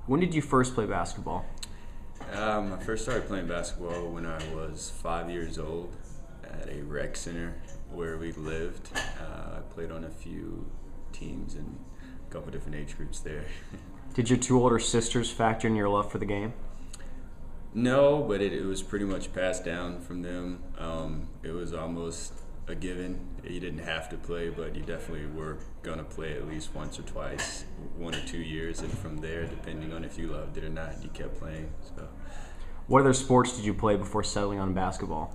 When did you first play basketball? I first started playing basketball when I was 5 years old at a rec center where we lived. I played on a few teams and a couple different age groups there. Did your two older sisters factor in your love for the game? No, but it was pretty much passed down from them. It was almost a given. You didn't have to play, but you definitely were going to play at least once or twice, 1 or 2 years, and from there, depending on if you loved it or not, you kept playing. So, What other sports did you play before settling on basketball?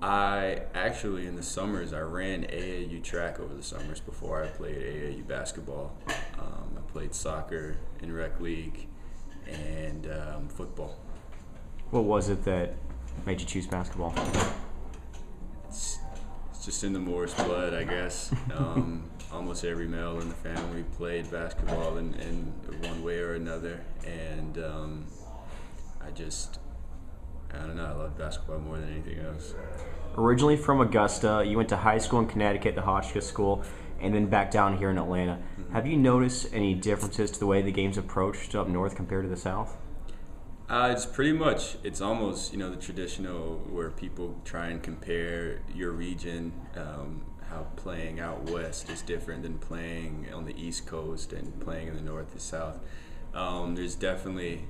I actually, in the summers, I ran AAU track over the summers before I played AAU basketball. I played soccer in rec league and football. What was it that made you choose basketball? It's just in the Morris blood, I guess. Almost every male in the family played basketball in one way or another, and I don't know, I love basketball more than anything else. Originally from Augusta, you went to high school in Connecticut, the Hotchkiss School, and then back down here in Atlanta. Have you noticed any differences to the way the game's approached up north compared to the south? It's almost, the traditional where people try and compare your region, how playing out west is different than playing on the East Coast and playing in the North and South. There's definitely,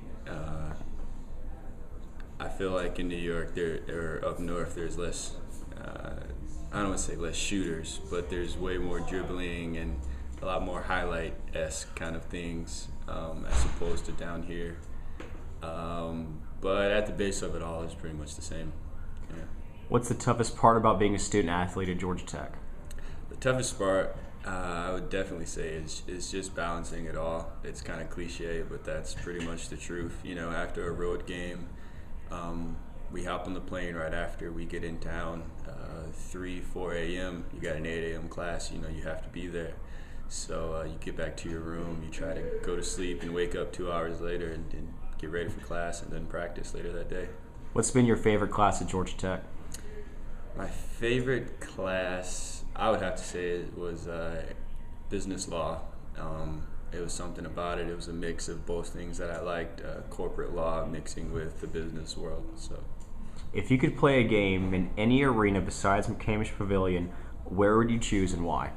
I feel like in New York, or up north, there's less, I don't want to say less shooters, but there's way more dribbling and a lot more highlight-esque kind of things as opposed to down here. But at the base of it all, it's pretty much the same. Yeah. What's the toughest part about being a student athlete at Georgia Tech? The toughest part, I would definitely say, is just balancing it all. It's kind of cliche, but that's pretty much the truth. After a road game, we hop on the plane right after we get in town, 3, 4 a.m. You got an 8 a.m. class, you have to be there. So you get back to your room, you try to go to sleep and wake up 2 hours later and get ready for class and then practice later that day. What's been your favorite class at Georgia Tech? My favorite class, I would have to say, it was business law. It was something about it. It was a mix of both things that I liked, corporate law mixing with the business world. So, If you could play a game in any arena besides Mccamish Pavilion, where would you choose and why?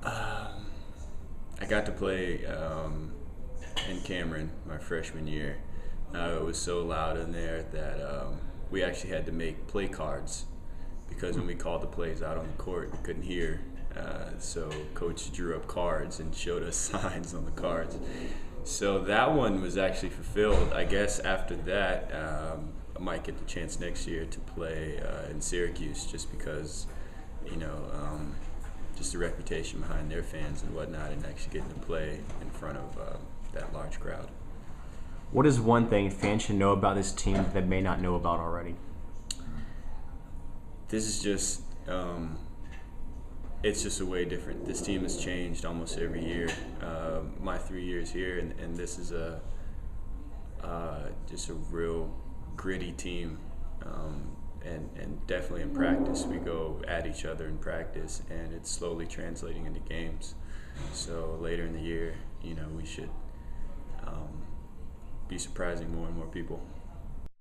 I got to play in Cameron my freshman year. It was so loud in there that we actually had to make play cards because when we called the plays out on the court, we couldn't hear. So coach drew up cards and showed us signs on the cards. So that one was actually fulfilled. I guess after that, I might get the chance next year to play in Syracuse just because, just the reputation behind their fans and whatnot, and actually getting to play in front of that large crowd. What is one thing fans should know about this team that they may not know about already? This is just, it's just a way different. This team has changed almost every year. My 3 years here, and this is just a real gritty team. And definitely in practice, we go at each other in practice, and it's slowly translating into games. So later in the year, we should be surprising more and more people.